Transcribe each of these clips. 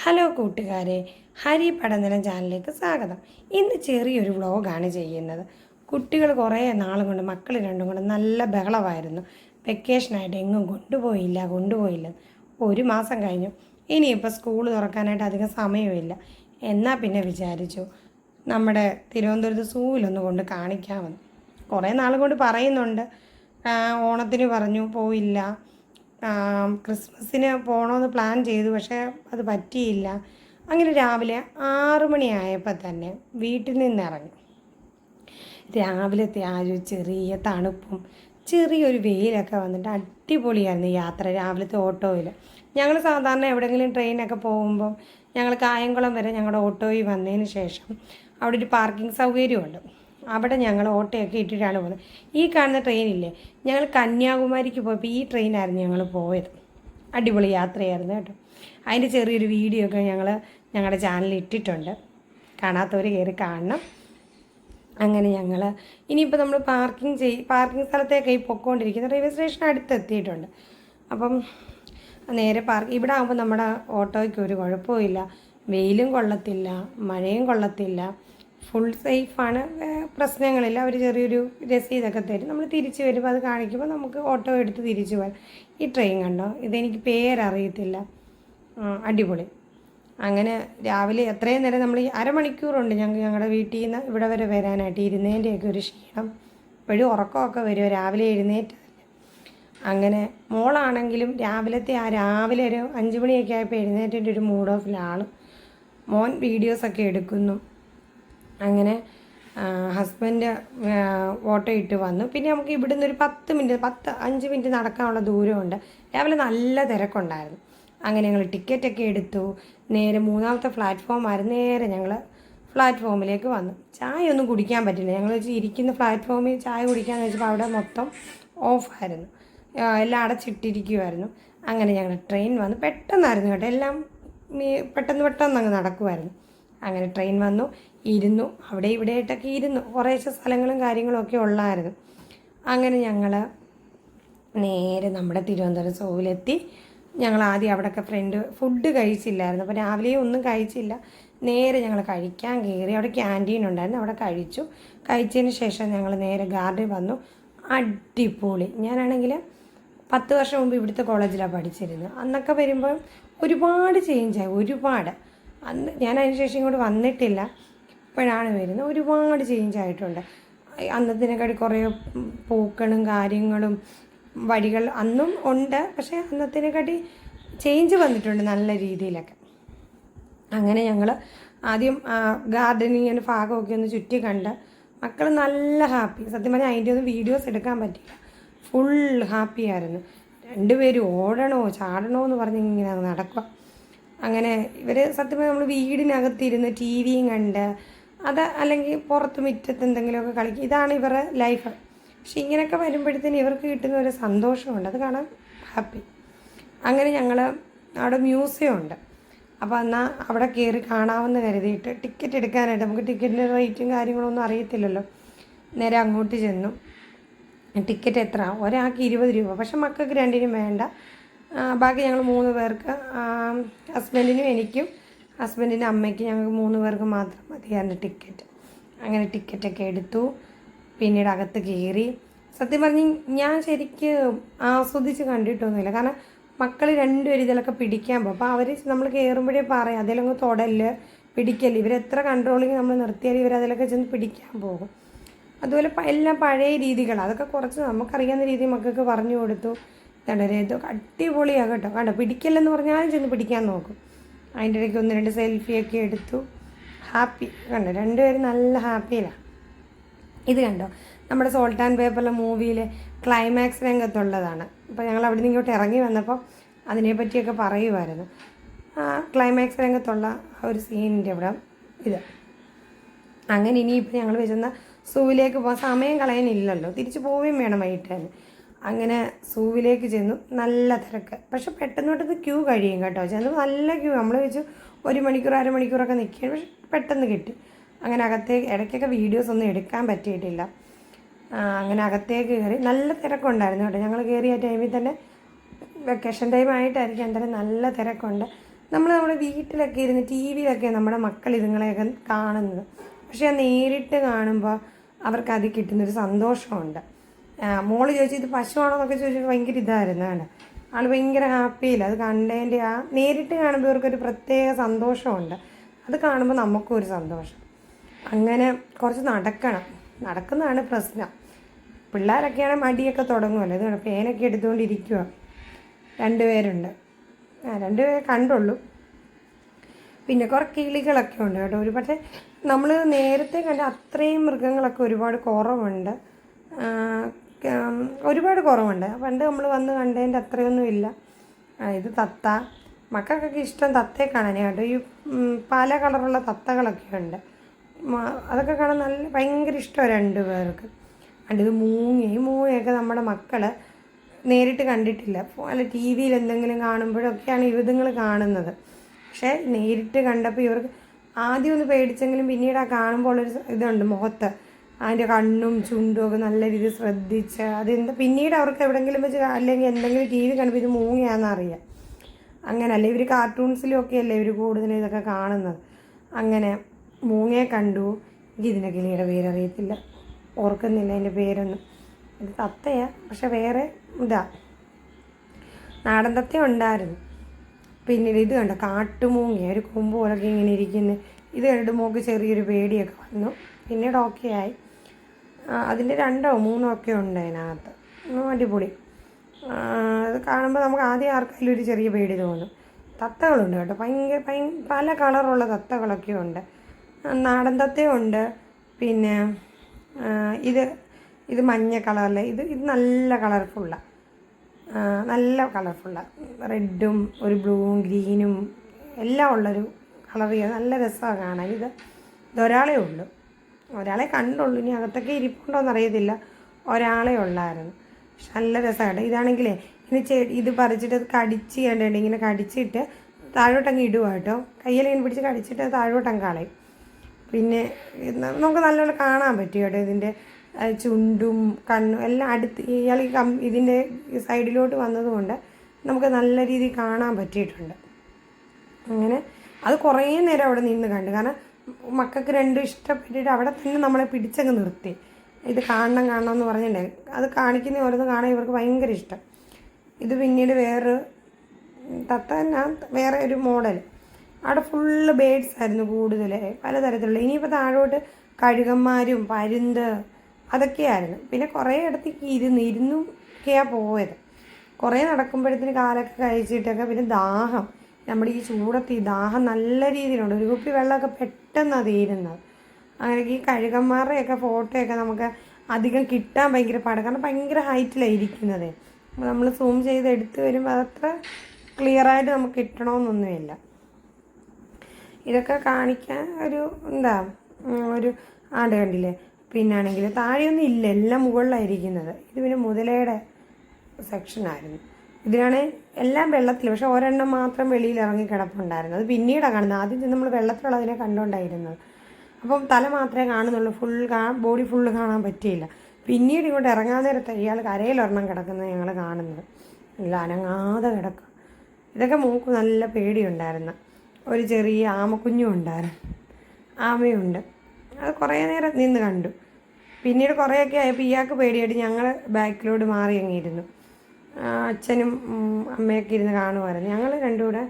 Hello കൂട്ടുകാരെ, ഹരി പഠനനം ചാനലിലേക്ക് സ്വാഗതം. ഇന്ന് ചെറിയൊരു വ്ളോഗാണ് ചെയ്യുന്നത്. കുട്ടികൾ കുറേ നാളും കൊണ്ട് മക്കൾ രണ്ടും കൂടെ നല്ല ബഹളമായിരുന്നു. വെക്കേഷനായിട്ട് എങ്ങും കൊണ്ടുപോയില്ല. ഒരു മാസം കഴിഞ്ഞു. ഇനിയിപ്പോൾ സ്കൂൾ തുറക്കാനായിട്ട് അധികം സമയമില്ല. എന്നാൽ പിന്നെ വിചാരിച്ചു നമ്മുടെ തിരുവനന്തപുരത്ത് സൂവിലൊന്ന് കൊണ്ട് കാണിക്കാമെന്ന്. കുറേ നാൾ കൊണ്ട് പറയുന്നുണ്ട്. ഓണത്തിന് പറഞ്ഞു പോയില്ല, ക്രിസ്മസിന് പോകണമെന്ന് പ്ലാൻ ചെയ്തു, പക്ഷേ അത് പറ്റിയില്ല. അങ്ങനെ രാവിലെ 6 മണിയായപ്പോൾ തന്നെ വീട്ടിൽ നിന്നിറങ്ങി. രാവിലത്തെ ആ ഒരു ചെറിയ തണുപ്പും ചെറിയൊരു വെയിലൊക്കെ വന്നിട്ട് അടിപൊളിയായിരുന്നു യാത്ര. രാവിലത്തെ ഓട്ടോയിൽ ഞങ്ങൾ സാധാരണ എവിടെയെങ്കിലും ട്രെയിനൊക്കെ പോകുമ്പം ഞങ്ങൾ കായംകുളം വരെ ഞങ്ങളുടെ ഓട്ടോയിൽ വന്നതിന് ശേഷം അവിടെ ഒരു പാർക്കിംഗ് സൗകര്യമുണ്ട്. അവിടെ ഞങ്ങൾ ഓട്ടോയൊക്കെ ഇട്ടിട്ടാണ് പോകുന്നത്. ഈ കാണുന്ന ട്രെയിനില്ലേ, ഞങ്ങൾ കന്യാകുമാരിക്ക് പോയപ്പോൾ ഈ ട്രെയിനായിരുന്നു ഞങ്ങൾ പോയത്. അടിപൊളി യാത്രയായിരുന്നു കേട്ടോ. അതിൻ്റെ ചെറിയൊരു വീഡിയോ ഒക്കെ ഞങ്ങൾ ഞങ്ങളുടെ ചാനലിൽ ഇട്ടിട്ടുണ്ട്. കാണാത്തവർ കയറി കാണണം. അങ്ങനെ ഞങ്ങൾ ഇനിയിപ്പോൾ നമ്മൾ പാർക്കിംഗ് സ്ഥലത്തേക്കായി പൊയ്ക്കൊണ്ടിരിക്കുന്നത്. റെയിൽവേ സ്റ്റേഷൻ അടുത്തെത്തിയിട്ടുണ്ട്. അപ്പം നേരെ ഇവിടെ ആകുമ്പോൾ നമ്മുടെ ഓട്ടോയ്ക്ക് ഒരു കുഴപ്പമില്ല. വെയിലും കൊള്ളത്തില്ല, മഴയും കൊള്ളത്തില്ല, ഫുൾ സേഫാണ്, പ്രശ്നങ്ങളില്ല. അവർ ചെറിയൊരു രസീതൊക്കെ തരും. നമ്മൾ തിരിച്ച് വരുമ്പോൾ അത് കാണിക്കുമ്പോൾ നമുക്ക് ഓട്ടോ എടുത്ത് തിരിച്ചു പോകാം. ഈ ട്രെയിൻ കണ്ടോ, ഇതെനിക്ക് പേരറിയത്തില്ല, അടിപൊളി. അങ്ങനെ രാവിലെ എത്രയും നേരം നമ്മൾ ഈ അരമണിക്കൂറുണ്ട് ഞങ്ങളുടെ വീട്ടിൽ നിന്ന് ഇവിടെ വരെ വരാനായിട്ട്. ഇരുന്നതിൻ്റെയൊക്കെ ഒരു ക്ഷീണം, ഇപ്പോഴും ഉറക്കമൊക്കെ വരുമോ രാവിലെ എഴുന്നേറ്റതല്ലേ. അങ്ങനെ മോളാണെങ്കിലും രാവിലെ ഒരു 5 മണിയൊക്കെ ആയപ്പോൾ എഴുന്നേറ്റിൻ്റെ ഒരു മൂഡ് ഓഫിലാണ്. മോൻ വീഡിയോസൊക്കെ എടുക്കുന്നു. അങ്ങനെ ഹസ്ബൻഡ് ഓട്ടോ ഇട്ട് വന്നു. പിന്നെ നമുക്ക് ഇവിടുന്ന് ഒരു 5 മിനിറ്റ് നടക്കാനുള്ള ദൂരമുണ്ട്. രാവിലെ നല്ല തിരക്കുണ്ടായിരുന്നു. അങ്ങനെ ഞങ്ങൾ ടിക്കറ്റൊക്കെ എടുത്തു. നേരെ 3ാമത്തെ പ്ലാറ്റ്ഫോമായിരുന്നു. നേരെ ഞങ്ങൾ പ്ലാറ്റ്ഫോമിലേക്ക് വന്നു. ചായ ഒന്നും കുടിക്കാൻ പറ്റില്ല. ഞങ്ങൾ വെച്ച് ഇരിക്കുന്ന പ്ലാറ്റ്ഫോമിൽ ചായ കുടിക്കാമെന്ന് വെച്ചപ്പോൾ അവിടെ മൊത്തം ഓഫായിരുന്നു, എല്ലാം അടച്ചിട്ടിരിക്കുമായിരുന്നു. അങ്ങനെ ഞങ്ങൾ ട്രെയിൻ വന്നു. പെട്ടെന്നായിരുന്നു കേട്ടോ, എല്ലാം പെട്ടെന്ന് അങ്ങ് നടക്കുമായിരുന്നു. അങ്ങനെ ട്രെയിൻ വന്നു, ഇരുന്നു. അവിടെ ഇവിടെയായിട്ടൊക്കെ ഇരുന്നു. കുറേശ്ശെ സ്ഥലങ്ങളും കാര്യങ്ങളും ഒക്കെ ഉള്ളായിരുന്നു. അങ്ങനെ ഞങ്ങൾ നേരെ നമ്മുടെ തിരുവനന്തപുരം സൂവിലെത്തി. ഞങ്ങൾ ആദ്യം അവിടെയൊക്കെ ഫുഡ് കഴിച്ചില്ലായിരുന്നു. അപ്പോൾ രാവിലെ ഒന്നും കഴിച്ചില്ല. നേരെ ഞങ്ങൾ കഴിക്കാൻ കയറി. അവിടെ ക്യാൻറ്റീൻ ഉണ്ടായിരുന്നു, അവിടെ കഴിച്ചതിന് ശേഷം ഞങ്ങൾ നേരെ ഗാർഡൻ വന്നു. അടിപൊളി. ഞാനാണെങ്കിൽ 10 വർഷം മുമ്പ് ഇവിടുത്തെ കോളേജിലാണ് പഠിച്ചിരുന്നത്. അന്നൊക്കെ വരുമ്പോൾ ഒരുപാട് ചേഞ്ചായി, ഒരുപാട്. ഞാൻ അതിന് ശേഷം ഇങ്ങോട്ട് വന്നിട്ടില്ല, ഇപ്പോഴാണ് വരുന്നത്. ഒരുപാട് ചേഞ്ചായിട്ടുണ്ട്. അന്നത്തിനെക്കാട്ടി കുറേ പൂക്കളും കാര്യങ്ങളും വഴികൾ അന്നും ഉണ്ട്, പക്ഷേ അന്നത്തിനെക്കാട്ടി ചേഞ്ച് വന്നിട്ടുണ്ട് നല്ല രീതിയിലൊക്കെ. അങ്ങനെ ഞങ്ങൾ ആദ്യം ഗാർഡനിങ്ങിൻ്റെ ഭാഗമൊക്കെ ഒന്ന് ചുറ്റി കണ്ട് മക്കൾ നല്ല ഹാപ്പി. സത്യം പറഞ്ഞാൽ അതിൻ്റെ ഒന്നും വീഡിയോസ് എടുക്കാൻ പറ്റില്ല. ഫുൾ ഹാപ്പിയായിരുന്നു. രണ്ടുപേരും ഓടണോ ചാടണോ എന്ന് പറഞ്ഞ് ഇങ്ങനെ നടക്കുക. അങ്ങനെ ഇവർ സത്യം പറഞ്ഞാൽ നമ്മൾ വീടിനകത്തിരുന്ന് ടി വിയും കണ്ട് അല്ലെങ്കിൽ പുറത്ത് മുറ്റത്ത് എന്തെങ്കിലുമൊക്കെ കളിക്കും. ഇതാണ് ഇവരുടെ ലൈഫ്. പക്ഷെ ഇങ്ങനെയൊക്കെ വരുമ്പോഴത്തേന് ഇവർക്ക് കിട്ടുന്ന ഒരു സന്തോഷമുണ്ട്, അത് കാണാൻ ഹാപ്പി. അങ്ങനെ ഞങ്ങൾ അവിടെ മ്യൂസിയം ഉണ്ട്. അപ്പോൾ എന്നാൽ അവിടെ കയറി കാണാമെന്ന് കരുതിയിട്ട് ടിക്കറ്റ് എടുക്കാനായിട്ട്, നമുക്ക് ടിക്കറ്റിൻ്റെ റേറ്റും കാര്യങ്ങളൊന്നും അറിയത്തില്ലല്ലോ, നേരെ അങ്ങോട്ട് ചെന്നു. ടിക്കറ്റ് എത്ര, ഒരാൾക്ക് 20 രൂപ. പക്ഷെ മക്കൾക്ക് രണ്ടിനും വേണ്ട. ബാക്കി ഞങ്ങൾ 3 പേർക്ക്, ഹസ്ബൻഡിനും എനിക്കും ഹസ്ബൻഡിൻ്റെ അമ്മയ്ക്കും, ഞങ്ങൾക്ക് 3 പേർക്ക് മാത്രം മതിയായിരുന്നു ടിക്കറ്റ്. അങ്ങനെ ടിക്കറ്റൊക്കെ എടുത്തു. പിന്നീട് അകത്ത് കയറി. സത്യം പറഞ്ഞ് ഞാൻ ശരിക്ക് ആസ്വദിച്ച് കണ്ടിട്ടൊന്നുമില്ല. കാരണം മക്കൾ രണ്ടുപേരും ഇതിലൊക്കെ പിടിക്കാൻ പോകും. അപ്പോൾ അവർ നമ്മൾ കയറുമ്പോഴേ പറയും അതിലങ്ങ് തൊടല്, പിടിക്കല്. ഇവരെത്ര കൺട്രോളിങ് നമ്മൾ നിർത്തിയാൽ ഇവരതിലൊക്കെ ചെന്ന് പിടിക്കാൻ പോകും. അതുപോലെ എല്ലാം പഴയ രീതികളാണ്. അതൊക്കെ കുറച്ച് നമുക്കറിയാവുന്ന രീതി മക്കൾക്ക് പറഞ്ഞു കൊടുത്തു. ഇതൊക്കെ അടിപൊളിയാണ് കേട്ടോ. കണ്ടോ, പിടിക്കല്ലെന്ന് പറഞ്ഞാലും ചെന്ന് പിടിക്കാൻ നോക്കും. അതിൻ്റെ ഇടയ്ക്ക് 1-2 സെൽഫിയൊക്കെ എടുത്തു. ഹാപ്പി. കണ്ടോ, രണ്ടുപേരും നല്ല ഹാപ്പിയിലാണ്. ഇത് കണ്ടോ, നമ്മുടെ സോൾട്ട് ആൻഡ് പേപ്പറിലെ മൂവിയിൽ ക്ലൈമാക്സ് രംഗത്തുള്ളതാണ്. അപ്പോൾ ഞങ്ങൾ അവിടെ നിന്ന് ഇങ്ങോട്ട് ഇറങ്ങി വന്നപ്പോൾ അതിനെപ്പറ്റിയൊക്കെ പറയുമായിരുന്നു. ക്ലൈമാക്സ് രംഗത്തുള്ള ഒരു സീനിൻ്റെ അവിടെ ഇത്. അങ്ങനെ ഇനിയിപ്പോൾ ഞങ്ങൾ വരുന്ന സൂവിലേക്ക് പോകാൻ സമയം കളയാനില്ലല്ലോ, തിരിച്ച് പോവുകയും വേണം വൈകിട്ട് തന്നെ. അങ്ങനെ സൂവിലേക്ക് ചെന്നു. നല്ല തിരക്ക്. പക്ഷെ പെട്ടെന്ന് ക്യൂ കഴിയും കേട്ടോ. ചെന്ന് നല്ല ക്യൂ. നമ്മൾ വെച്ച് 1 മണിക്കൂർ അരമണിക്കൂറൊക്കെ നിൽക്കുകയാണ്, പക്ഷെ പെട്ടെന്ന് കിട്ടി. അങ്ങനെ ഇടയ്ക്കൊക്കെ വീഡിയോസ് ഒന്നും എടുക്കാൻ പറ്റിയിട്ടില്ല. അങ്ങനെ അകത്തേക്ക് കയറി. നല്ല തിരക്കുണ്ടായിരുന്നു കേട്ടോ. ഞങ്ങൾ കയറിയ ടൈമിൽ തന്നെ വെക്കേഷൻ ടൈം ആയിട്ടായിരിക്കും, എന്തായാലും നല്ല തിരക്കുണ്ട്. നമ്മുടെ വീട്ടിലൊക്കെ ഇരുന്ന് ടി വിയിലൊക്കെ നമ്മുടെ മക്കൾ ഇതുങ്ങളെയൊക്കെ കാണുന്നത്. പക്ഷേ അത് നേരിട്ട് കാണുമ്പോൾ അവർക്ക് അതിൽ കിട്ടുന്നൊരു സന്തോഷമുണ്ട്. മോള് ചോദിച്ചു ഇത് പശുവാണോ എന്നൊക്കെ ചോദിച്ചിട്ട് ഭയങ്കര ഇതായിരുന്നു കേട്ടോ. ആൾ ഭയങ്കര ഹാപ്പിയില്ല അത് കണ്ടതിൻ്റെ. നേരിട്ട് കാണുമ്പോൾ ഇവർക്കൊരു പ്രത്യേക സന്തോഷമുണ്ട്. അത് കാണുമ്പോൾ നമുക്കും ഒരു സന്തോഷം. അങ്ങനെ കുറച്ച് നടക്കുന്നതാണ് പ്രശ്നം. പിള്ളേരൊക്കെയാണ് മടിയൊക്കെ തുടങ്ങുമല്ലോ. ഇത് പേനൊക്കെ എടുത്തുകൊണ്ടിരിക്കുക. 2 പേരുണ്ട്. 2 പേരെ കണ്ടുള്ളൂ. പിന്നെ കുറേ കിളികളൊക്കെ ഉണ്ട് കേട്ടോ. പക്ഷേ നമ്മൾ നേരത്തെ കണ്ട അത്രയും മൃഗങ്ങളൊക്കെ ഒരുപാട് കുറവുണ്ട്. പണ്ട് നമ്മൾ വന്ന് കണ്ടതിൻ്റെ അത്രയൊന്നും ഇല്ല. ഇത് തത്ത. മക്കൾക്കൊക്കെ ഇഷ്ടം തത്തയെ കാണാനേ കേട്ടോ. ഈ പല കളറുള്ള തത്തകളൊക്കെ ഉണ്ട്. അതൊക്കെ കാണാൻ ഭയങ്കര ഇഷ്ടമാണ് 2 പേർക്ക്. ഇത് മൂങ്ങയൊക്കെ നമ്മുടെ മക്കൾ നേരിട്ട് കണ്ടിട്ടില്ല. അല്ല ടി വിയിൽ എന്തെങ്കിലും കാണുമ്പോഴൊക്കെയാണ് ഇതുങ്ങൾ കാണുന്നത്. പക്ഷേ നേരിട്ട് കണ്ടപ്പോൾ ഇവർക്ക് ആദ്യം ഒന്ന് പേടിച്ചെങ്കിലും പിന്നീട് ആ കാണുമ്പോൾ ഉള്ളൊരു ഇതുണ്ട് മുഖത്ത്. അതിൻ്റെ കണ്ണും ചുണ്ടും ഒക്കെ നല്ല രീതിയിൽ ശ്രദ്ധിച്ച് പിന്നീട് അവർക്ക് എവിടെയെങ്കിലും വെച്ച് അല്ലെങ്കിൽ എന്തെങ്കിലും ടി വി കണ്ടപ്പോൾ ഇത് മൂങ്ങയാണെന്നറിയാം. അങ്ങനല്ല ഇവർ കാർട്ടൂൺസിലും ഒക്കെ അല്ലേ ഇവർ കൂടുതലും ഇതൊക്കെ കാണുന്നത്. അങ്ങനെ മൂങ്ങയെ കണ്ടു. ഇതിൻ്റെ കിളിയുടെ പേരറിയത്തില്ല, ഓർക്കുന്നില്ല അതിൻ്റെ പേരൊന്നും. ഇത് തത്തയാണ്, പക്ഷെ വേറെ നാടൻ തത്ത ഉണ്ടായിരുന്നു. പിന്നീട് ഇത് കണ്ട കാട്ടുമൂങ്ങ ഒരു കൊമ്പ് പോലൊക്കെ ഇങ്ങനെ ഇരിക്കുന്നത്. ഇത് കണ്ടിട്ട് മോൾക്ക് ചെറിയൊരു പേടിയൊക്കെ വന്നു. പിന്നീട് ഓക്കെ ആയി. അതിൻ്റെ 2ഓ 3ഓ ഒക്കെ ഉണ്ട് അതിനകത്ത്. അടിപൊളി. അത് കാണുമ്പോൾ നമുക്ക് ആദ്യം ആർക്കെങ്കിലും ഒരു ചെറിയ പേടി തോന്നും. തത്തകളുണ്ട് കേട്ടോ. പല കളറുള്ള തത്തകളൊക്കെ ഉണ്ട്. നാടൻ തത്തയുണ്ട്. പിന്നെ ഇത് മഞ്ഞ കളറിൽ ഇത് നല്ല കളർഫുള്ളാണ്. റെഡും ഒരു ബ്ലൂവും ഗ്രീനും എല്ലാം ഉള്ളൊരു കളർ. നല്ല രസമാണ് കാണാൻ. ഇതൊരാളേ ഉള്ളൂ. ഒരാളെ കണ്ടുള്ളൂ. ഇനി അകത്തൊക്കെ ഇരിപ്പുണ്ടോയെന്ന് അറിയത്തില്ല. ഒരാളെ ഉള്ളായിരുന്നു. പക്ഷെ നല്ല രസമാണ്. ഇതാണെങ്കിലേ ഇത് പറിച്ചിട്ട് അത് കടിച്ച് കണ്ടിട്ട് ഇങ്ങനെ കടിച്ചിട്ട് താഴോട്ടങ്ങ് ഇടുക കേട്ടോ. കയ്യിലിങ്ങനെ പിടിച്ച് കടിച്ചിട്ട് താഴോട്ടങ്ങ് കളയും. പിന്നെ നമുക്ക് നല്ലോണം കാണാൻ പറ്റും കേട്ടോ. ഇതിൻ്റെ ചുണ്ടും കണ്ണും എല്ലാം അടുത്ത് ഇയാൾ ഇതിൻ്റെ സൈഡിലോട്ട് വന്നതുകൊണ്ട് നമുക്ക് നല്ല രീതിയിൽ കാണാൻ പറ്റിയിട്ടുണ്ട്. അങ്ങനെ അത് കുറേ നേരം അവിടെ നിന്ന് കണ്ടു. കാരണം മക്കൾക്ക് 2 ഇഷ്ടപ്പെട്ടിട്ട് അവിടെ തന്നെ നമ്മളെ പിടിച്ചങ്ങ് നിർത്തി. ഇത് കാണണമെന്ന് പറഞ്ഞിട്ടുണ്ടേ. അത് കാണിക്കുന്ന ഓരോന്ന് കാണാൻ ഇവർക്ക് ഭയങ്കര ഇഷ്ടം. ഇത് പിന്നീട് തത്ത തന്നെ വേറെ ഒരു മോഡൽ. അവിടെ ഫുള്ള് ബേഡ്സ് ആയിരുന്നു കൂടുതൽ, പലതരത്തിലുള്ള. ഇനിയിപ്പോൾ താഴോട്ട് കഴുകന്മാരും പരുന്ത് അതൊക്കെയായിരുന്നു. പിന്നെ കുറേ ഇടത്തേക്ക് ഇരുന്നൊക്കെയാണ് പോയത്. കുറേ നടക്കുമ്പോഴത്തേന് കാലൊക്കെ കഴിച്ചിട്ടൊക്കെ. പിന്നെ ദാഹം, നമ്മുടെ ഈ ചൂടത്ത് ഈ ദാഹം നല്ല രീതിയിലുണ്ട്. ഒരു കുപ്പി വെള്ളമൊക്കെ പെട്ടെന്നാണ് തീരുന്നത്. അങ്ങനെ ഈ കഴുകന്മാരുടെയൊക്കെ ഫോട്ടോയൊക്കെ നമുക്ക് അധികം കിട്ടാൻ ഭയങ്കര പാടാണ്. കാരണം ഭയങ്കര ഹൈറ്റിലാണ് ഇരിക്കുന്നത്. നമ്മൾ സൂം ചെയ്ത് എടുത്ത് വരുമ്പോൾ അതത്ര ക്ലിയറായിട്ട് നമുക്ക് കിട്ടണമെന്നൊന്നുമില്ല. ഇതൊക്കെ കാണിക്കാൻ ഒരു കണ്ടില്ലേ. പിന്നാണെങ്കിൽ താഴെയൊന്നും ഇല്ല, എല്ലാം മുകളിലായിരിക്കുന്നത്. ഇത് പിന്നെ മുതലയുടെ സെക്ഷനായിരുന്നു. ഇതിലാണ് എല്ലാം വെള്ളത്തിൽ, പക്ഷെ ഒരെണ്ണം മാത്രം വെളിയിൽ ഇറങ്ങി കിടപ്പുണ്ടായിരുന്നു. അത് പിന്നീടാണ് കാണുന്നത്. ആദ്യം നമ്മൾ വെള്ളത്തിലുള്ളതിനെ കണ്ടുകൊണ്ടായിരുന്നത്. അപ്പം തല മാത്രമേ കാണുന്നുള്ളൂ, ബോഡി ഫുള്ള് കാണാൻ പറ്റിയില്ല. പിന്നീട് ഇങ്ങോട്ട് ഇറങ്ങാൻ നേരത്തെ ഇയാൾ കരയിലൊരെണ്ണം കിടക്കുന്നത് ഞങ്ങൾ കാണുന്നത്. ഇല്ല, അനങ്ങാതെ കിടക്കുക. ഇതൊക്കെ മൂക്ക് നല്ല പേടിയുണ്ടായിരുന്നു. ഒരു ചെറിയ ആമക്കുഞ്ഞും ഉണ്ടായിരുന്നു, ആമയുണ്ട്. അത് കുറേ നേരം നിന്ന് കണ്ടു. പിന്നീട് കുറേയൊക്കെ ആയപ്പോൾ ഇയാൾക്ക് പേടിയായിട്ട് ഞങ്ങൾ ബാക്കിലോട്ട് മാറി അങ്ങിരുന്നു. അച്ഛനും അമ്മയൊക്കെ ഇരുന്ന് കാണുമായിരുന്നു. ഞങ്ങൾ രണ്ടും കൂടെ,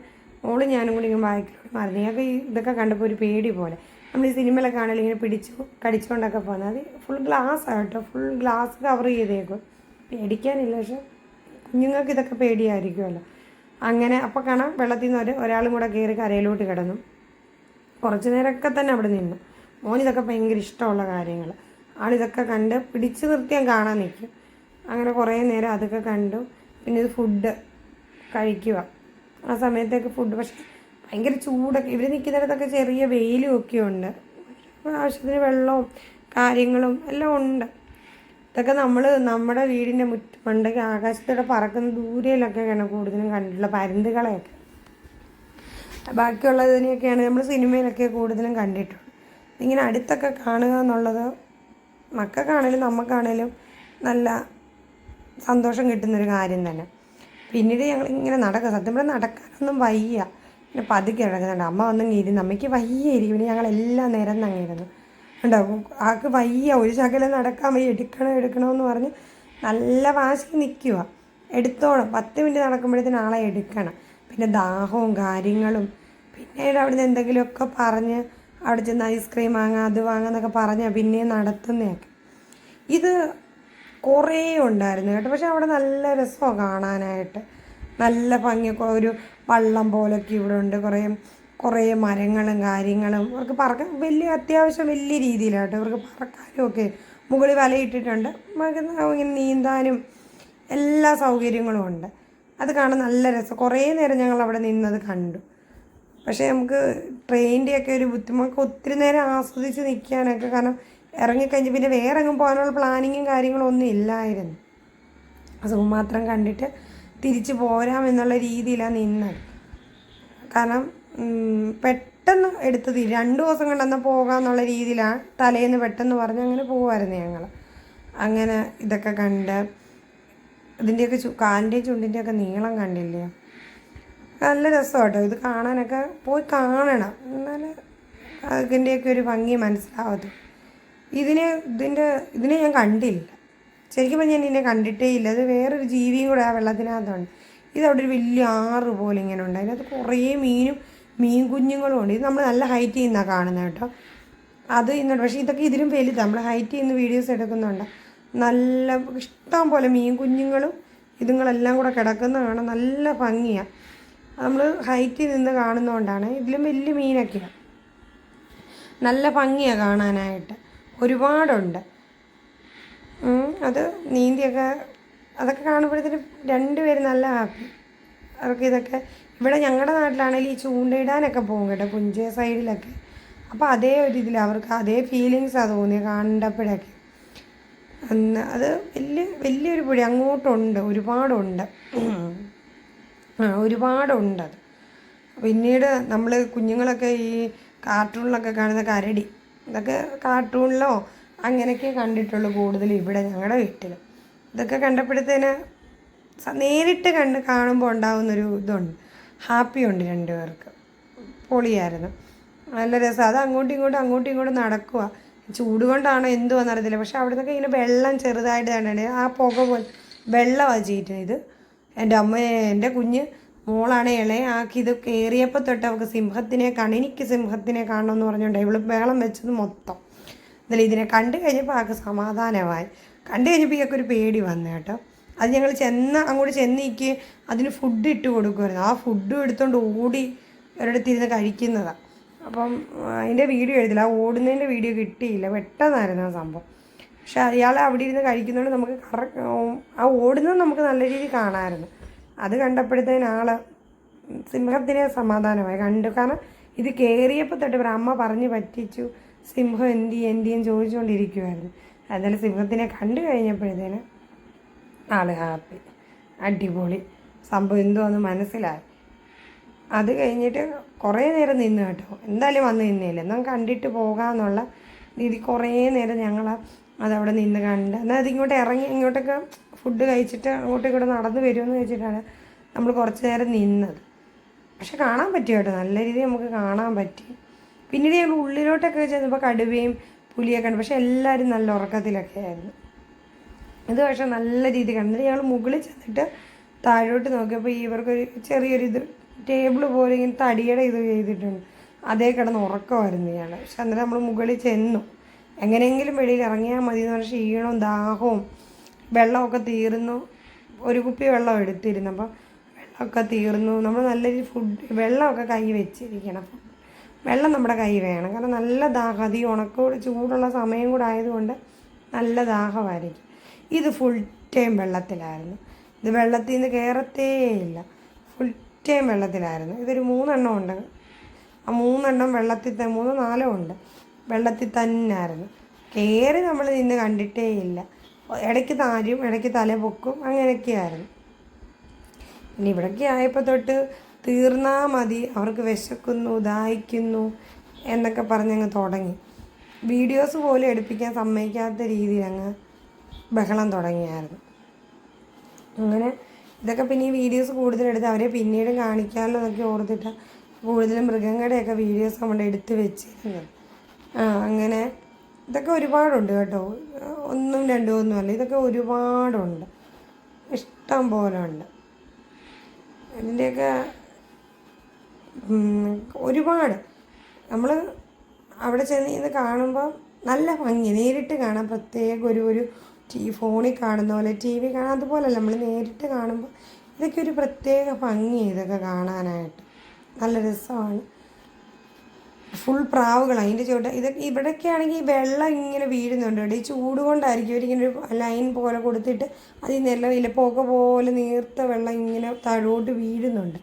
മോളും ഞാനും കൂടി ഇങ്ങനെ ബാക്കിലോട്ട് മാറി. ഞങ്ങൾക്ക് ഇതൊക്കെ കണ്ടപ്പോൾ ഒരു പേടി പോലെ. നമ്മൾ ഈ സിനിമയിലൊക്കെ കാണാൻ ഇങ്ങനെ കടിച്ചുകൊണ്ടൊക്കെ പോകുന്നത്. അത് ഫുൾ ഗ്ലാസ് ആട്ടോ, ഫുൾ ഗ്ലാസ് കവർ ചെയ്തേക്കും. പേടിക്കാനില്ല, പക്ഷെ കുഞ്ഞുങ്ങൾക്ക് ഇതൊക്കെ പേടിയായിരിക്കുമല്ലോ. അങ്ങനെ അപ്പോൾ കാണാം വെള്ളത്തിൽ നിന്ന് ഒരാളും കൂടെ കയറി കരയിലോട്ട് കിടന്നു. കുറച്ച് നേരമൊക്കെ തന്നെ അവിടെ നിന്നു. മോനിതൊക്കെ ഭയങ്കര ഇഷ്ടമുള്ള കാര്യങ്ങൾ. ആളിതൊക്കെ കണ്ട് പിടിച്ചു നിർത്തിയാൽ കാണാൻ നിൽക്കും. അങ്ങനെ കുറേ നേരം അതൊക്കെ കണ്ടു. പിന്നെ ഇത് ഫുഡ് കഴിക്കുക. ആ സമയത്തേക്ക് ഫുഡ്, പക്ഷേ ഭയങ്കര ചൂടൊക്കെ. ഇവർ നിൽക്കുന്നിടത്തൊക്കെ ചെറിയ വെയിലും ഒക്കെ ഉണ്ട്. ആവശ്യത്തിന് വെള്ളവും കാര്യങ്ങളും എല്ലാം ഉണ്ട്. ഇതൊക്കെ നമ്മുടെ വീടിൻ്റെ മുറ്റമുണ്ടെങ്കിൽ ആകാശത്തോടെ പറക്കുന്ന ദൂരയിലൊക്കെയാണ് കൂടുതലും കണ്ടിട്ടുള്ള പരുന്തുകളെയൊക്കെ. ബാക്കിയുള്ളതിനെയൊക്കെയാണ് നമ്മൾ സിനിമയിലൊക്കെ കൂടുതലും കണ്ടിട്ടുള്ളത്. ഇങ്ങനെ അടുത്തൊക്കെ കാണുക എന്നുള്ളത് മക്കൾക്കാണേലും നമുക്കാണേലും നല്ല സന്തോഷം കിട്ടുന്നൊരു കാര്യം തന്നെ. പിന്നീട് ഞങ്ങളിങ്ങനെ നടക്കുക. സത്യം പറഞ്ഞാൽ നടക്കാനൊന്നും വയ്യ. പിന്നെ പതുക്കെ കിടക്കുന്നുണ്ട്. അമ്മ വന്നെങ്കിൽ ഇരുന്ന് അമ്മയ്ക്ക് വയ്യ ഇരിക്കും. പിന്നെ ഞങ്ങളെല്ലാം നിരന്നങ്ങിരുന്നു ഉണ്ടാവും. ആൾക്ക് വയ്യ, ഒരു ശകലം നടക്കാൻ വയ്യ, എടുക്കണമെന്ന് പറഞ്ഞ് നല്ല വാശിക്ക് നിൽക്കുക. എടുത്തോണം, 10 മിനിറ്റ് നടക്കുമ്പോഴത്തേന് ആളെ എടുക്കണം. പിന്നെ ദാഹവും കാര്യങ്ങളും, പിന്നീട് അവിടുന്ന് എന്തെങ്കിലുമൊക്കെ പറഞ്ഞ് അവിടെ ചെന്ന് ഐസ്ക്രീം വാങ്ങാം അത് വാങ്ങാന്നൊക്കെ പറഞ്ഞാൽ പിന്നെയും നടത്തുന്നതൊക്കെ. ഇത് കുറേ ഉണ്ടായിരുന്നു കേട്ടോ. പക്ഷെ അവിടെ നല്ല രസമാണ് കാണാനായിട്ട്, നല്ല ഭംഗിയൊക്കെ. ഒരു വള്ളം പോലൊക്കെ ഇവിടെ ഉണ്ട്, കുറേ മരങ്ങളും കാര്യങ്ങളും. അവർക്ക് പറക്കാൻ അത്യാവശ്യം വലിയ രീതിയിലാട്ടോ ഇവർക്ക് പറക്കാനും ഒക്കെ. മുകളിൽ വലയിട്ടിട്ടുണ്ട്, ഇങ്ങനെ നീന്താനും എല്ലാ സൗകര്യങ്ങളും ഉണ്ട്. അത് കാണാൻ നല്ല രസം. കുറേ നേരം ഞങ്ങൾ അവിടെ നിന്നത് കണ്ടു. പക്ഷേ നമുക്ക് ട്രെയിനിൻ്റെയൊക്കെ ഒരു ബുദ്ധിമുട്ട്, ഒത്തിരി നേരം ആസ്വദിച്ച് നിൽക്കാനൊക്കെ. കാരണം ഇറങ്ങിക്കഴിഞ്ഞ് പിന്നെ വേറെ എങ്ങും പോകാനുള്ള പ്ലാനിങ്ങും കാര്യങ്ങളും ഒന്നും ഇല്ലായിരുന്നു. സൂ മാത്രം കണ്ടിട്ട് തിരിച്ച് പോരാമെന്നുള്ള രീതിയിലാണ് നിന്നത്. കാരണം പെട്ടെന്ന് എടുത്തത് 2 ദിവസം കൊണ്ടെന്നാൽ പോകാമെന്നുള്ള രീതിയിലാണ് തലേന്ന് പെട്ടെന്ന് പറഞ്ഞ് അങ്ങനെ പോകുമായിരുന്നു ഞങ്ങൾ. അങ്ങനെ ഇതൊക്കെ കണ്ട് ഇതിൻ്റെയൊക്കെ കാലിൻ്റെയും ചുണ്ടിൻ്റെയൊക്കെ നീളം കണ്ടില്ലേ, നല്ല രസം കേട്ടോ. ഇത് കാണാനൊക്കെ പോയി കാണണം, എന്നാലും അതിൻ്റെയൊക്കെ ഒരു ഭംഗി മനസ്സിലാവത്തും. ഇതിനെ ഞാൻ കണ്ടില്ല ശരിക്കും പറഞ്ഞാൽ. ഞാൻ ഇതിനെ കണ്ടിട്ടേ ഇല്ല. അത് വേറൊരു ജീവിയും കൂടെ ആ വെള്ളത്തിനകത്തുണ്ട്. ഇതവിടെ ഒരു വലിയ ആറ് പോലെ ഇങ്ങനെ ഉണ്ട്. അതിനകത്ത് കുറേ മീൻ കുഞ്ഞുങ്ങളും ഉണ്ട്. ഇത് നമ്മൾ നല്ല ഹൈറ്റിൽ നിന്നാണ് കാണുന്നത് കേട്ടോ. അത് ഇന്നുണ്ട്. പക്ഷേ ഇതൊക്കെ ഇതിലും വലുതാണ്. നമ്മൾ ഹൈറ്റിൽ നിന്ന് വീഡിയോസ് എടുക്കുന്നുണ്ട്. നല്ല ഇഷ്ടം പോലെ മീൻ കുഞ്ഞുങ്ങളും ഇതുങ്ങളെല്ലാം കൂടെ കിടക്കുന്ന കാണാൻ നല്ല ഭംഗിയാണ്. നമ്മൾ ഹൈറ്റിൽ നിന്ന് കാണുന്നതുകൊണ്ടാണ്. ഇതിലും വലിയ മീനൊക്കെയാണ്, നല്ല ഭംഗിയാണ് കാണാനായിട്ട്. ഒരുപാടുണ്ട്. അത് നീന്തിയൊക്കെ അതൊക്കെ കാണുമ്പോഴത്തേനും 2 പേര് നല്ല ഹാപ്പി. അവർക്ക് ഇതൊക്കെ ഇവിടെ ഞങ്ങളുടെ നാട്ടിലാണെങ്കിൽ ഈ ചൂണ്ടയിടാനൊക്കെ പോകും കേട്ടോ, പുഞ്ച സൈഡിലൊക്കെ. അപ്പോൾ അതേ ഒരു ഇതിൽ അവർക്ക് അതേ ഫീലിങ്സാണ് തോന്നിയത് കണ്ടപ്പോഴൊക്കെ. അത് വലിയൊരു പുഴ അങ്ങോട്ടുണ്ട്, ഒരുപാടുണ്ട്. ഒരുപാടുണ്ടത്. പിന്നീട് നമ്മൾ കുഞ്ഞുങ്ങളൊക്കെ ഈ കാർട്ടൂണിലൊക്കെ കാണുന്ന കരടി, ഇതൊക്കെ കാർട്ടൂണിലോ അങ്ങനെയൊക്കെ കണ്ടിട്ടുള്ളൂ കൂടുതൽ ഇവിടെ ഞങ്ങളുടെ വീട്ടിൽ. ഇതൊക്കെ കണ്ടപ്പോഴത്തേന് നേരിട്ട് കാണുമ്പോൾ ഉണ്ടാകുന്നൊരു ഇതുണ്ട്, ഹാപ്പിയുണ്ട് 2 പേർക്ക്. പൊളിയായിരുന്നു, നല്ല രസം. അത് അങ്ങോട്ടും ഇങ്ങോട്ടും നടക്കുക. ചൂട് കൊണ്ടാണോ എന്തുവാന്ന് അറിയത്തില്ല. പക്ഷെ അവിടെ നിന്നൊക്കെ ഇങ്ങനെ വെള്ളം ചെറുതായിട്ട് കണ്ടേ, ആ പുക പോലെ വെള്ളമാണ് ചീറ്റുന്നത്. ഇത് എൻ്റെ കുഞ്ഞ് മോളാണ് ഇളയ ആക്കി. ഇത് കയറിയപ്പോൾ തൊട്ട് അവൾക്ക് എനിക്ക് സിംഹത്തിനെ കാണണമെന്ന് പറഞ്ഞുകൊണ്ട് ഇവള് ബഹളം വെച്ചത് മൊത്തം. എന്നാലും ഇതിനെ കണ്ടു കഴിഞ്ഞപ്പോൾ ആൾക്ക് സമാധാനമായി. കണ്ടു കഴിഞ്ഞപ്പോൾ ഇയാൾക്ക് ഒരു പേടി വന്നു കേട്ടോ. അത് ഞങ്ങൾ അങ്ങോട്ട് ചെന്നിക്ക് അതിന് ഫുഡ് ഇട്ട് കൊടുക്കുമായിരുന്നു. ആ ഫുഡും എടുത്തുകൊണ്ട് ഓടി ഒരിടത്തിരുന്ന് കഴിക്കുന്നതാണ്. അപ്പം അതിൻ്റെ വീഡിയോ എടുത്തില്ല, ആ ഓടുന്നതിൻ്റെ വീഡിയോ കിട്ടിയില്ല, പെട്ടെന്നായിരുന്നു ആ സംഭവം. പക്ഷെ അയാൾ അവിടെ ഇരുന്ന് കഴിക്കുന്നതുകൊണ്ട് നമുക്ക് ആ ഓടുന്നത് നമുക്ക് നല്ല രീതിയിൽ കാണാമായിരുന്നു. അത് കണ്ടപ്പോഴത്തേന് സിംഹത്തിനെ സമാധാനമായി കണ്ടു. കാരണം ഇത് കയറിയപ്പോൾ തൊട്ട് അമ്മ പറഞ്ഞ് പറ്റിച്ചു, സിംഹം എന്തിയും ചോദിച്ചുകൊണ്ടിരിക്കുമായിരുന്നു. എന്നാലും സിംഹത്തിനെ കണ്ടു കഴിഞ്ഞപ്പോഴത്തേന് ഹാപ്പി, അടിപൊളി സംഭവം എന്തുവാന്ന് മനസ്സിലായി. അത് കഴിഞ്ഞിട്ട് കുറേ നേരം നിന്ന് കേട്ടോ. എന്തായാലും വന്ന് നിന്നില്ല, എന്നാൽ കണ്ടിട്ട് പോകാമെന്നുള്ള രീതി കുറേ നേരം ഞങ്ങൾ അതവിടെ നിന്ന് കണ്ട്. എന്നാൽ അതിങ്ങോട്ട് ഇറങ്ങി ഇങ്ങോട്ടൊക്കെ ഫുഡ് കഴിച്ചിട്ട് അങ്ങോട്ടേക്കൂടെ നടന്ന് വരുമെന്ന് വെച്ചിട്ടാണ് നമ്മൾ കുറച്ച് നേരം നിന്നത്. പക്ഷെ കാണാൻ പറ്റി കേട്ടോ, നല്ല രീതിയിൽ നമുക്ക് കാണാൻ പറ്റി. പിന്നീട് ഞങ്ങൾ ഉള്ളിലോട്ടൊക്കെ ചെന്നപ്പോൾ കടുവയും പുലിയൊക്കെ ഉണ്ട്. പക്ഷെ എല്ലാവരും നല്ല ഉറക്കത്തിലൊക്കെ ആയിരുന്നു. ഇത് പക്ഷെ നല്ല രീതി കണ്ടിട്ട് ഞങ്ങൾ മുകളിൽ ചെന്നിട്ട് താഴോട്ട് നോക്കിയപ്പോൾ ഇവർക്കൊരു ചെറിയൊരു ടേബിൾ പോലെ ഇങ്ങനെ തടിയുടെ ഇത് ചെയ്തിട്ടുണ്ട്. അതേ കിടന്ന് ഉറക്കമായിരുന്നു ഇയാൾ. പക്ഷെ അന്നേരം നമ്മൾ മുകളിൽ ചെന്നു, എങ്ങനെയെങ്കിലും വെളിയിൽ ഇറങ്ങിയാൽ മതി എന്ന് പറഞ്ഞ ക്ഷീണവും ദാഹവും വെള്ളമൊക്കെ തീർന്നു. ഒരു കുപ്പി വെള്ളം എടുത്തിരുന്നു. അപ്പോൾ വെള്ളമൊക്കെ തീർന്നു. നമ്മൾ നല്ല വെള്ളമൊക്കെ കൈ വെച്ചിരിക്കണം. വെള്ളം നമ്മുടെ കൈ വേണം, കാരണം നല്ല ദാഹം. അത് ഈ ചൂടുള്ള സമയം കൂടെ ആയതുകൊണ്ട് നല്ല ദാഹമായിരിക്കും. ഇത് ഫുൾ ടൈം വെള്ളത്തിലായിരുന്നു. ഇത് വെള്ളത്തിൽ നിന്ന് കയറത്തേ ഇല്ല, ഫുൾ ടൈം വെള്ളത്തിലായിരുന്നു. ഇതൊരു 3 എണ്ണം ഉണ്ട്. ആ 3 എണ്ണം വെള്ളത്തിൽ 3-4 ഉണ്ട്, വെള്ളത്തിൽ തന്നെ ആയിരുന്നു. കയറി നമ്മൾ നിന്ന് കണ്ടിട്ടേ ഇല്ല. ഇടയ്ക്ക് താരും ഇടയ്ക്ക് തല പൊക്കും, അങ്ങനെയൊക്കെയായിരുന്നു. പിന്നെ ഇവിടേക്ക് ആയപ്പോൾ തൊട്ട് തീർന്നാൽ മതി, അവർക്ക് വിശക്കുന്നു ദാഹിക്കുന്നു എന്നൊക്കെ പറഞ്ഞങ്ങ് തുടങ്ങി. വീഡിയോസ് പോലും എടുപ്പിക്കാൻ സമ്മതിക്കാത്ത രീതിയിൽ അങ്ങ് ബഹളം തുടങ്ങിയായിരുന്നു. അങ്ങനെ ഇതൊക്കെ പിന്നെ ഈ വീഡിയോസ് കൂടുതലെടുത്ത് അവരെ പിന്നീട് കാണിക്കാമല്ലോ എന്നൊക്കെ ഓർത്തിട്ട് കൂടുതലും മൃഗങ്ങളുടെയൊക്കെ വീഡിയോസ് നമ്മൾ എടുത്ത് വെച്ചിരുന്നത്. അങ്ങനെ ഇതൊക്കെ ഒരുപാടുണ്ട് കേട്ടോ, ഒന്നും രണ്ടും ഒന്നുമല്ല, ഇതൊക്കെ ഒരുപാടുണ്ട്, ഇഷ്ടം പോലെ ഉണ്ട്. ഇതിൻ്റെയൊക്കെ ഒരുപാട് നമ്മൾ അവിടെ ചെന്ന് ഇത് കാണുമ്പോൾ നല്ല ഭംഗി, നേരിട്ട് കാണാൻ പ്രത്യേക ഒരു ഫോണിൽ കാണുന്ന പോലെ, ടി വി കാണാൻ അതുപോലല്ല, നമ്മൾ നേരിട്ട് കാണുമ്പോൾ ഇതൊക്കെ ഒരു പ്രത്യേക ഭംഗി, ഇതൊക്കെ കാണാനായിട്ട് നല്ല രസമാണ്. ഫുൾ പ്രാവുകളാണ് അതിൻ്റെ ചുവട്ട്. ഇതൊക്കെ ഇവിടെയൊക്കെ ആണെങ്കിൽ വെള്ളം ഇങ്ങനെ വീഴുന്നുണ്ട് കേട്ടോ, ഈ ചൂട് കൊണ്ടായിരിക്കും ഇവരിങ്ങനെ ഒരു ലൈൻ പോലെ കൊടുത്തിട്ട് അതിൽ നിലവില്ല പുക പോലെ നീർത്ത വെള്ളം ഇങ്ങനെ താഴോട്ട് വീഴുന്നുണ്ട്.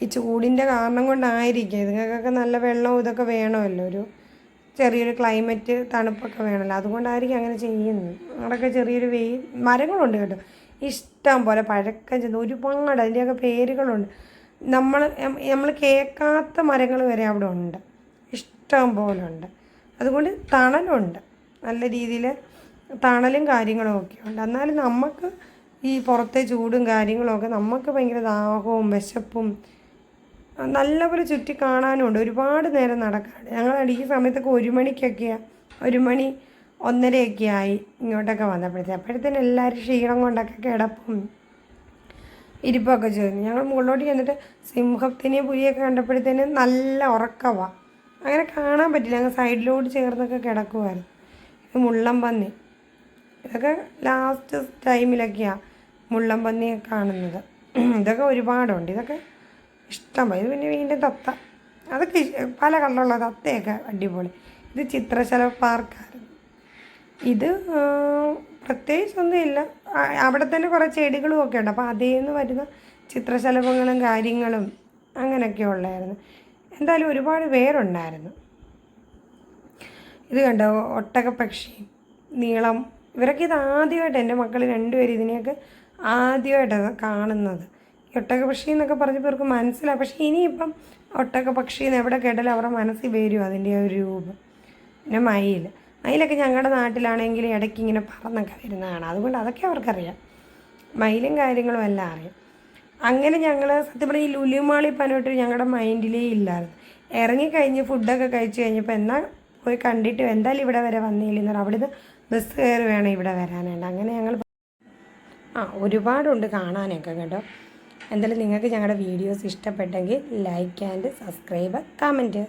ഈ ചൂടിൻ്റെ കാരണം കൊണ്ടായിരിക്കും, ഇതുങ്ങൾക്കൊക്കെ നല്ല വെള്ളവും ഇതൊക്കെ വേണമല്ലോ, ഒരു ചെറിയൊരു ക്ലൈമറ്റ് തണുപ്പൊക്കെ വേണമല്ലോ, അതുകൊണ്ടായിരിക്കും അങ്ങനെ ചെയ്യുന്നത്. അവിടെയൊക്കെ ചെറിയൊരു മരങ്ങളുണ്ട് കേട്ടോ, ഇഷ്ടം പോലെ പഴക്കം ചെന്ന് ഒരുപാട്, അതിൻ്റെയൊക്കെ പേരുകളുണ്ട്, നമ്മൾ കേൾക്കാത്ത മരങ്ങൾ വരെ അവിടെ ഉണ്ട്, ഇഷ്ടം പോലെ ഉണ്ട്. അതുകൊണ്ട് തണലുണ്ട്, നല്ല രീതിയിൽ തണലും കാര്യങ്ങളും ഒക്കെ ഉണ്ട്. എന്നാലും നമുക്ക് ഈ പുറത്തെ ചൂടും കാര്യങ്ങളുമൊക്കെ നമുക്ക് ഭയങ്കര ദാഹവും വിശപ്പും നല്ലപോലെ ചുറ്റി കാണാനുമുണ്ട്, ഒരുപാട് നേരം നടക്കാണ്ട്. ഞങ്ങൾ ഈ സമയത്തൊക്കെ 1 മണിക്കൊക്കെയാണ്, 1 മണി 1:30 ആയി ഇങ്ങോട്ടൊക്കെ അപ്പോഴത്തേനും എല്ലാവരും ക്ഷീണം കൊണ്ടൊക്കെ കിടപ്പും ഇരിപ്പൊക്കെ ചെയ്യുന്നു. ഞങ്ങൾ മുകളിലോട്ട് ചെന്നിട്ട് സിംഹത്തിനെയും പുലിയൊക്കെ കണ്ടപ്പോഴത്തേനും നല്ല ഉറക്കമാണ്, അങ്ങനെ കാണാൻ പറ്റില്ല, ഞങ്ങൾ സൈഡിലോട്ട് ചേർന്നൊക്കെ കിടക്കുമായിരുന്നു. ഇത് മുള്ളൻപന്നി, ഇതൊക്കെ ലാസ്റ്റ് ടൈമിലൊക്കെയാണ് മുള്ളൻപന്നിയെ കാണുന്നത്. ഇതൊക്കെ ഒരുപാടുണ്ട്, ഇതൊക്കെ ഇഷ്ടം. ഇത് പിന്നെ വീണ്ടും തത്ത, അതൊക്കെ പല കളറുള്ള തത്തയൊക്കെ അടിപൊളി. ഇത് ചിത്രശലഭ പാർക്കായിരുന്നു. ഇത് പ്രത്യേകിച്ചൊന്നുമില്ല, അവിടെ തന്നെ കുറേ ചെടികളും ഒക്കെ ഉണ്ട്, അപ്പോൾ അതിൽ നിന്ന് വരുന്ന ചിത്രശലഭങ്ങളും കാര്യങ്ങളും അങ്ങനെയൊക്കെ ഉള്ളായിരുന്നു. എന്തായാലും ഒരുപാട് പേരുണ്ടായിരുന്നു. ഇത് കണ്ടോ, ഒട്ടകപ്പക്ഷി, നീളം, ഇവരൊക്കെ ഇത് ആദ്യമായിട്ട്, എൻ്റെ മക്കൾ 2 പേര് ഇതിനെയൊക്കെ ആദ്യമായിട്ടാണ് കാണുന്നത്. ഈ ഒട്ടകപ്പക്ഷി എന്നൊക്കെ പറഞ്ഞപ്പോൾ ഇവർക്ക് മനസ്സിലാവും, പക്ഷേ ഇനിയിപ്പം ഒട്ടകപ്പക്ഷി എന്ന് എവിടെ കേട്ടാലും അവരുടെ മനസ്സിൽ വരും അതിൻ്റെ ഒരു രൂപം. പിന്നെ മയിലൊക്കെ ഞങ്ങളുടെ നാട്ടിലാണെങ്കിൽ ഇടയ്ക്ക് ഇങ്ങനെ പറന്നൊക്കെ വരുന്നതാണ്, അതുകൊണ്ട് അതൊക്കെ അവർക്കറിയാം, മയിലും കാര്യങ്ങളും എല്ലാം അറിയാം. അങ്ങനെ ഞങ്ങൾ സത്യം പറഞ്ഞാൽ ഈ ലുലുമാളി പനോട്ട് ഞങ്ങളുടെ മൈൻഡിലേ ഇല്ലായിരുന്നു. ഇറങ്ങിക്കഴിഞ്ഞ് ഫുഡൊക്കെ കഴിച്ച് കഴിഞ്ഞപ്പോൾ എന്നാൽ പോയി കണ്ടിട്ട് എന്തായാലും ഇവിടെ വരെ വന്നില്ലെന്ന് പറഞ്ഞു, അവിടുന്ന് ബസ് കയറി വേണം ഇവിടെ വരാനായിട്ട്. അങ്ങനെ ഞങ്ങൾ ഒരുപാടുണ്ട് കാണാനൊക്കെ കേട്ടോ. എന്തായാലും നിങ്ങൾക്ക് ഞങ്ങളുടെ വീഡിയോസ് ഇഷ്ടപ്പെട്ടെങ്കിൽ ലൈക്ക് ആൻഡ് സബ്സ്ക്രൈബ്, കമൻറ്റ്.